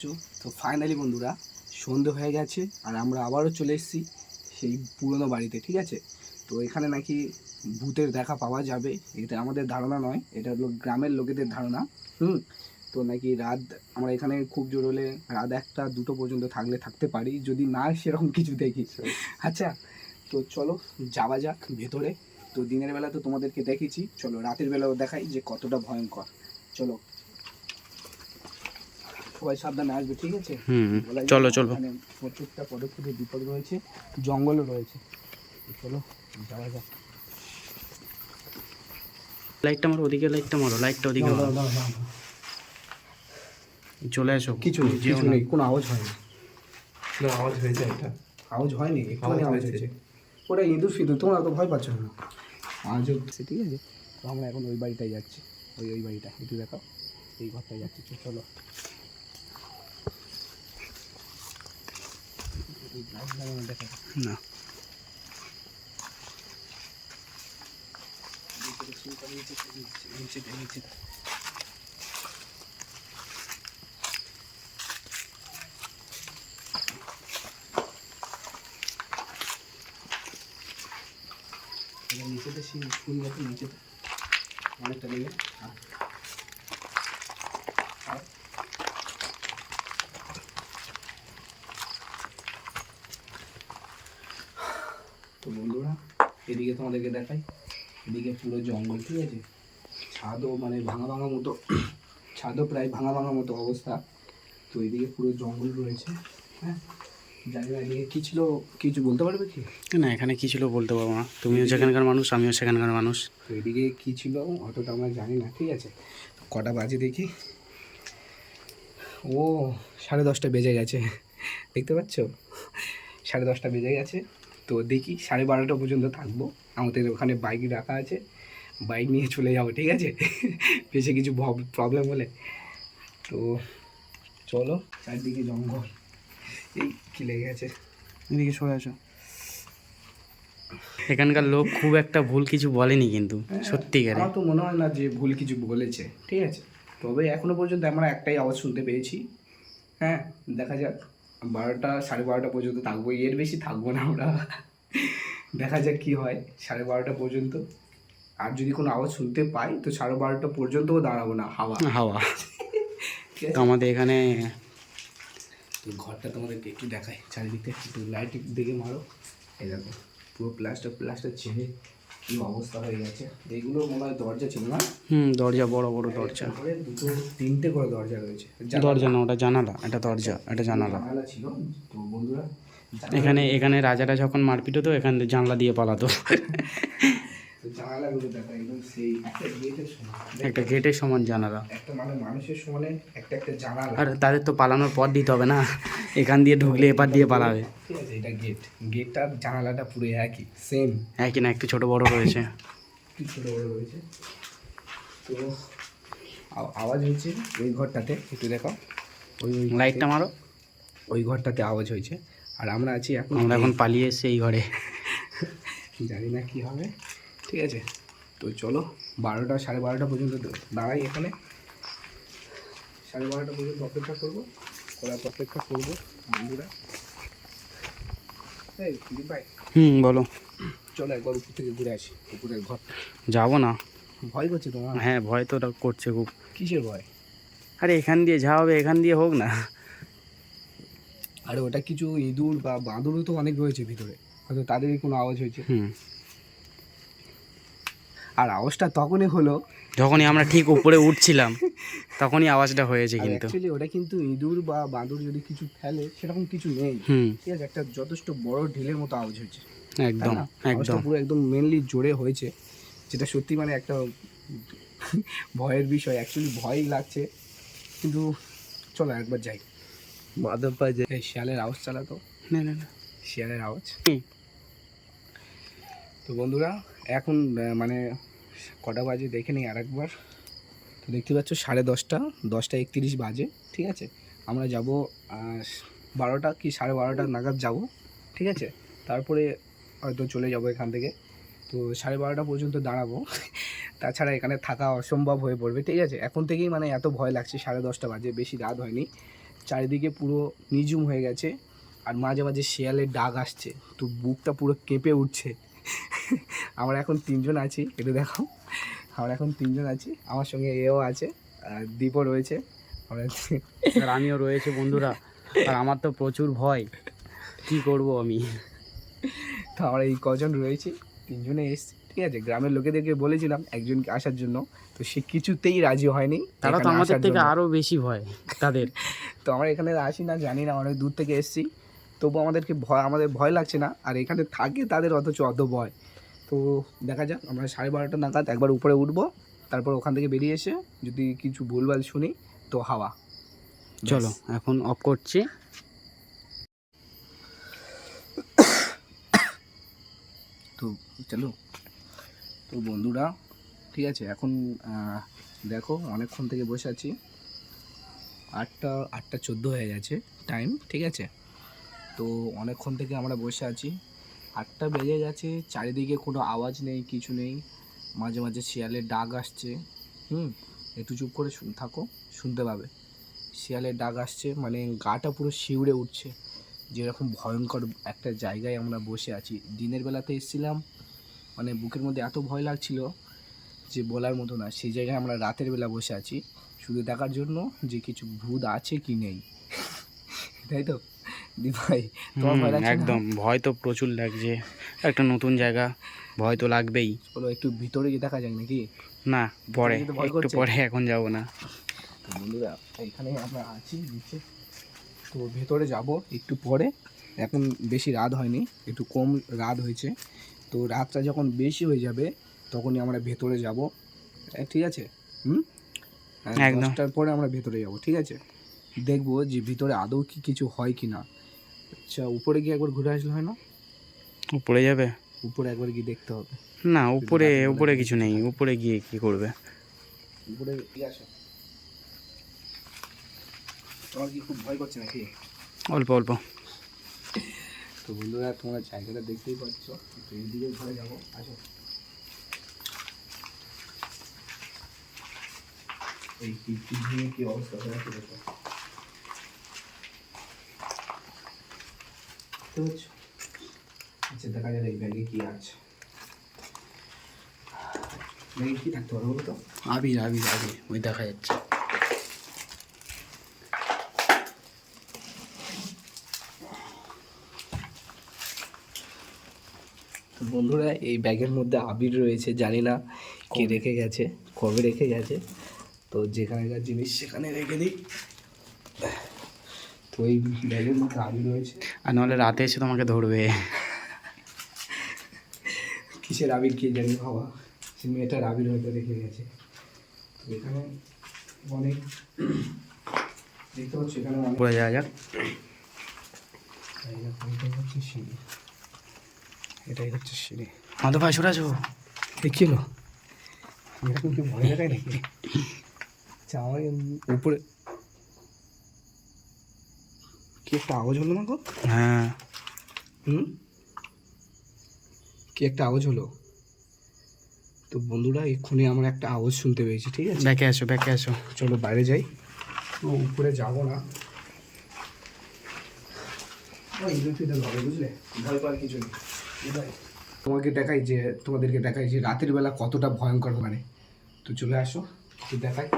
তো ফাইনালি বন্ধুরা সন্ধে হয়ে গেছে আর আমরা আবারও চলে এসেছি সেই পুরনো বাড়িতে। ঠিক আছে, তো এখানে নাকি ভূতের দেখা পাওয়া যাবে, এটা আমাদের ধারণা নয়, এটা হলো গ্রামের লোকেদের ধারণা। তো নাকি রাত আমরা এখানে খুব জোর হলে রাত 1-2 পর্যন্ত থাকতে পারি, যদি না সেরকম কিছু দেখি। আচ্ছা, তো চলো যাওয়া যাক ভেতরে। তো দিনের বেলা তো তোমাদেরকে দেখেছি, চলো রাতের বেলাও দেখাই যে কতটা ভয়ঙ্কর। চলো সবাই সাবধানে আসবে, ঠিক আছে? চলো চলো। মানে প্রত্যেকটা পদক্ষেপে বিপদ রয়েছে, জঙ্গলও রয়েছে। চলো যাওয়া যাক। লাইটটা মারো, ওদিকে লাইটটা মারো, লাইটটা ওদিকে মারো। চলে আসো। কিছু নেই, কোনো আওয়াজ হয়নি। আওয়াজ হয়েছে, একটা আওয়াজ হয়নি, একটুখানি আওয়াজ হয়েছে। ওটা ইঁদুর ফিঁদুর, তোমরা তো ভয় পাচ্ছ না। আওয়াজ হচ্ছে, ঠিক আছে। তো আমরা এখন ওই বাড়িটাই যাচ্ছি, ওই বাড়িটা একটু দেখাও, এই ঘরটাই যাচ্ছি। চলো দেখা না, নিচে নিচেতে ফুল গেছে, নিচেতে অনেকটা নেবে। তো বন্ধুরা এদিকে তোমাদেরকে দেখাই, এদিকে পুরো জঙ্গল, ঠিক আছে। ছাদও মানে ভাঙা মতো, ছাদও প্রায় ভাঙা মতো অবস্থা। তো এদিকে পুরো জঙ্গল রয়েছে। হ্যাঁ, জানি না এদিকে কী ছিল, কিছু বলতে পারবে কি? না এখানে কী ছিল বলতে পারবো না, তুমিও সেখানকার মানুষ, আমিও সেখানকার মানুষ। তো এদিকে কী ছিল অতটা আমরা জানি না, ঠিক আছে। কটা বাজে দেখি, ও 10:30 বেজে গেছে, দেখতে পাচ্ছ? 10:30 বেজে গেছে। তো দেখি 12:30 পর্যন্ত থাকবো। আমাদের ওখানে বাইক রাখা আছে, বাইক নিয়ে চলে যাবো, ঠিক আছে। বেশি কিছু প্রবলেম হলে। তো চলো, চারদিকে জঙ্গল, এই কি লেগে গেছে। এদিকে সরে আসো। এখানকার লোক খুব একটা ভুল কিছু বলেনি কিন্তু, সত্যিকারে আমার তো মনে হয় না যে ভুল কিছু বলেছে, ঠিক আছে। তবে এখনো পর্যন্ত আমরা একটাই আওয়াজ শুনতে পেয়েছি। হ্যাঁ, দেখা যাক 12টা 12:30 পর্যন্ত থাকবো, এর বেশি থাকবো না আমরা। দেখা যাক কি হয় 12:30 পর্যন্ত। আর যদি কোনো আওয়াজ শুনতে পাই তো 12:30 পর্যন্তও দাঁড়াবো না, হাওয়া। তো আমাদের এখানে তো ঘরটা তোমাদেরকে একটু দেখাই, চারিদিকে একটু লাইট দিকে মারো। এই দেখো পুরো প্লাস্টার ছেড়ে কি অবস্থা হয়ে গেছে। এইগুলো মনে হয় দরজা ছিল না? দরজা, বড় বড় দরজা। 2-3টে করে দরজা রয়েছে। দরজা না, ওটা জানালা, এটা দরজা, এটা জানালা ছিল। তো বন্ধুরা এখানে রাজারা যখন মারপিট হতো এখান থেকে জানলা দিয়ে পালাতো। তো জানালাগুলো দেখো একদম সেই একটা গেটের সমান জানালা, একটা মানে মানুষের সমানে একটা জানালা। আর তাদের তো পালানোর পথ দিতে হবে না, এখান দিয়ে ঢুকলে এপার দিয়ে পালাবে। ঠিক আছে, এটা গেটটার জানালাটা পুরো একই, সেম একই না, একটু ছোট বড় রয়েছে। কি ছোট বড় রয়েছে। তো আওয়াজ হয়েছে ওই ঘরটাতে, একটু দেখো, ওই লাইটটা মারো। ওই ঘরটাতে আওয়াজ হয়েছে। আর আমরা এখন পালিয়ে এসেছি এই ঘরে। জানি না কি হবে, ঠিক আছে। তো চলো 12টা 12:30 পর্যন্ত দাঁড়াই এখানে, 12:30 পর্যন্ত অপেক্ষা করবো বন্ধুরা। এই ভাই, বলো। চলো একবার উপর থেকে ঘুরে আসি, উপরের ঘর। যাবো না, ভয় করছে তোমার? হ্যাঁ ভয় তো করছে খুব। কিসের ভয়? আরে এখান দিয়ে যা হবে এখান দিয়ে হোক না। আরে ওটা কিছু ইঁদুর বা বাঁদরও তো অনেক রয়েছে ভিতরে, হয়তো তাদেরই কোনো আওয়াজ হয়েছে। আর আওয়াজটা তখনই হলো যখনই আমরা ঠিক উপরে উঠছিলাম, তখনই আওয়াজটা হয়েছে। কিন্তু অ্যাকচুয়ালি ওটা কিন্তু ইঁদুর বা বাঁদর যদি কিছু ফেলে সেরকম কিছু নেই, ঠিক আছে। একটা যথেষ্ট বড় ঢিলের মতো আওয়াজ হয়েছে, একদম পুরো একদম মেনলি জোরে হয়েছে, যেটা সত্যি মানে একটা ভয়ের বিষয়। অ্যাকচুয়ালি ভয়ই লাগছে, কিন্তু চলো একবার যাই। মাধব ভাই যে শিয়ালের আওয়াজ চালাতো, শিয়ালের আওয়াজ। তো বন্ধুরা এখন মানে কটা বাজে দেখে নিই আরেকবার। তো দেখতে পাচ্ছ 10:30, 10:31 বাজে, ঠিক আছে। আমরা যাব 12টা কি 12:30 নাগাদ যাব, ঠিক আছে। তারপরে হয়তো চলে যাব এখান থেকে। তো 12:30 পর্যন্ত দাঁড়াবো, তাছাড়া এখানে থাকা অসম্ভব হয়ে পড়বে, ঠিক আছে। এখন থেকেই মানে এত ভয় লাগছে, 10:30 বাজে, বেশি রাত হয়নি, চারিদিকে পুরো নিঝুম হয়ে গেছে, আর মাঝে মাঝে শিয়ালের ডাক আসছে, তো বুকটা পুরো কেঁপে উঠছে। আমরা এখন 3জন আছি, এটা দেখো, আমরা এখন 3জন আছি, আমার সঙ্গে এও আছে আর দীপও রয়েছে। আমরা আর আমিও রয়েছে বন্ধুরা, আর আমার তো প্রচুর ভয়, কি করব আমি। তো আমরা এই কজন রয়েছি, 3জনে এসছি, ঠিক আছে। গ্রামের লোকেদেরকে বলেছিলাম একজনকে আসার জন্য, তো সে কিছুতেই রাজি হয়নি। তারা তো এখানে আমাদের আসার থেকে জন্য। আরও বেশি ভয় তাদের। তো আমরা এখানে আসি না, জানি না, অনেক দূর থেকে এসছি, তবু আমাদের ভয় লাগছে না, আর এখানে থাকে তাদের অথচ অত ভয়। তো দেখা যাক, আমরা 12:30 নাগাদ একবার উপরে উঠবো, তারপর ওখান থেকে বেরিয়ে এসে যদি কিছু ভুলভাল শুনি তো হাওয়া। চলো এখন অফ করছি। তো চলো, তো বন্ধুরা ঠিক আছে, এখন দেখো অনেকক্ষণ থেকে বসে আছি, 8টা 14 হয়ে গেছে টাইম, ঠিক আছে। তো অনেকক্ষণ থেকে আমরা বসে আছি, 8টা বেজে গেছে, চারিদিকে কোনো আওয়াজ নেই, কিছু নেই, মাঝে মাঝে শিয়ালের ডাক আসছে। একটু চুপ করে থাকো, শুনতে পাবে। শিয়ালের ডাক আসছে, মানে গাটা পুরো শিউরে উঠছে, যেরকম ভয়ঙ্কর একটা জায়গায় আমরা বসে আছি। দিনের বেলাতে এসেছিলাম, মানে বুকের মধ্যে এত ভয় লাগছিল যে বলার মতো না। সেই জায়গায় আমরা রাতের বেলা বসে আছি শুধু দেখার জন্য যে কিছু ভূত আছে কি নেই, তাই তো ভাই? তোমার ভয় লাগছে না? একদম ভয় তো প্রচুর লাগছে, একটা নতুন জায়গা, ভয় তো লাগবেই। চলো একটু ভিতরে গিয়ে দেখা যাক নাকি? না পরে, ভিতরে যেতে ভয় একটু করছে? পরে, এখন যাব না। তো বন্ধুরা এখানে আমরা আছি নিচে, তো ভেতরে যাব একটু পরে। এখন বেশি রাত হয়নি, একটু কম রাত হয়েছে, তো রাতটা যখন বেশি হয়ে যাবে তখনই আমরা ভেতরে যাব, ঠিক আছে? একদম। 10টার পরে আমরা ভেতরে যাব, ঠিক আছে। দেখবো যে ভিতরে আদৌ কি কিছু হয় কি না। আচ্ছা, উপরে গিয়ে একবার ঘুরে আসলে হয় না? উপরে যাবে? উপরে একবার গিয়ে দেখতে হবে। না, উপরে কিছু নেই, উপরে গিয়ে কি করবে? উপরে কি আছে? তোমার কি খুব ভয় করছে নাকি? অল্প অল্প। তো বন্ধুরা তোমরা জায়গাটা দেখতেই পাচ্ছ, তো এইদিকে ঘরে যাবো, আসো। এই কি অবস্থা হয়ে আছে দেখো, বুঝতে পারছো? আচ্ছা দেখা যাক এই ব্যাগে কি আছে। ব্যাগে কি থাকতে পারে বলো তো? আবির আবির আবির, ওই দেখা যাচ্ছে। তো বন্ধুরা এই ব্যাগের মধ্যে আবির রয়েছে, জানি না কে রেখে গেছে, কবে রেখে গেছে। তো যেখানকার জিনিস সেখানে রেখে দিই। তো এই ব্যাগের মধ্যে আবির রয়েছে। আর নাহলে রাতে এসে তোমাকে ধরবে। কিসের আবির কে জানি বাবা, সে মেয়েটার আবির হয়তো রেখে গেছে। তো এখানে অনেক দেখতে পাচ্ছি, এখানে অনেক উপরে যাওয়া যাক। এটাই হচ্ছে সিঁড়ি, এটাই হচ্ছে সিঁড়ি। আমাদের ভাই সরাছো। দেখি এলো, এরকম কি ভয় দেখায় নাকি? আচ্ছা আমার উপরে কি একটা আওয়াজ হলো না গো? হ্যাঁ, কি একটা আওয়াজ হলো। তো বন্ধুরা এক্ষুনি আমরা একটা আওয়াজ শুনতে পেয়েছি, ঠিক আছে। ব্যাকে আসো, ব্যাকে আসো। চলো বাইরে যাই। তো উপরে যাবো না, হবে বুঝলে, ভয় পাওয়ার কিছু নেই। তোমাদেরকে দেখাই যে রাতের বেলা কতটা ভয়ঙ্কর, মানে তো চলে আসো তো দেখাই,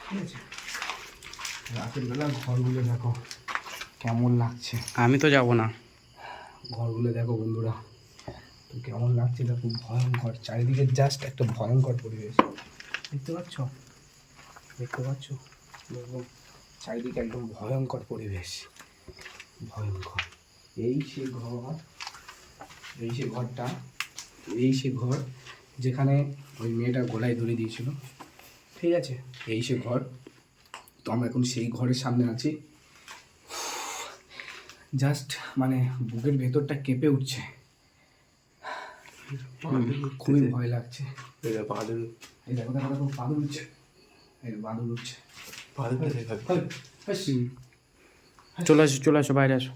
ঠিক আছে। রাতের বেলা ঘরগুলো দেখো কেমন লাগছে। আমি তো যাব না। ঘরগুলো দেখো বন্ধুরা, তো কেমন লাগছে, এটা খুব ভয়ঙ্কর, চারিদিকে জাস্ট একটা ভয়ঙ্কর পরিবেশ, দেখতে পাচ্ছ? দেখতে পাচ্ছ? একদম চারিদিকে একদম ভয়ঙ্কর পরিবেশ, ভয়ঙ্কর। এই সে ঘর, এই সে ঘরটা, এই সে ঘর যেখানে ওই মেয়েটা গলায় ধরে দিয়েছিল, ঠিক আছে। এই সে ঘর, তো আমরা এখন সেই ঘরের সামনে আছি। জাস্ট মানে বুকের ভেতরটা কেঁপে উঠছে, খুবই ভয় লাগছে। বাদল, এই দেখো দেখো দেখো, বাদল উঠছে, এই বাদল উঠছে। চলে আসো, চলে আসো, বাইরে আসো।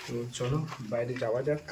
তো চলো বাইরে যাওয়া যাক।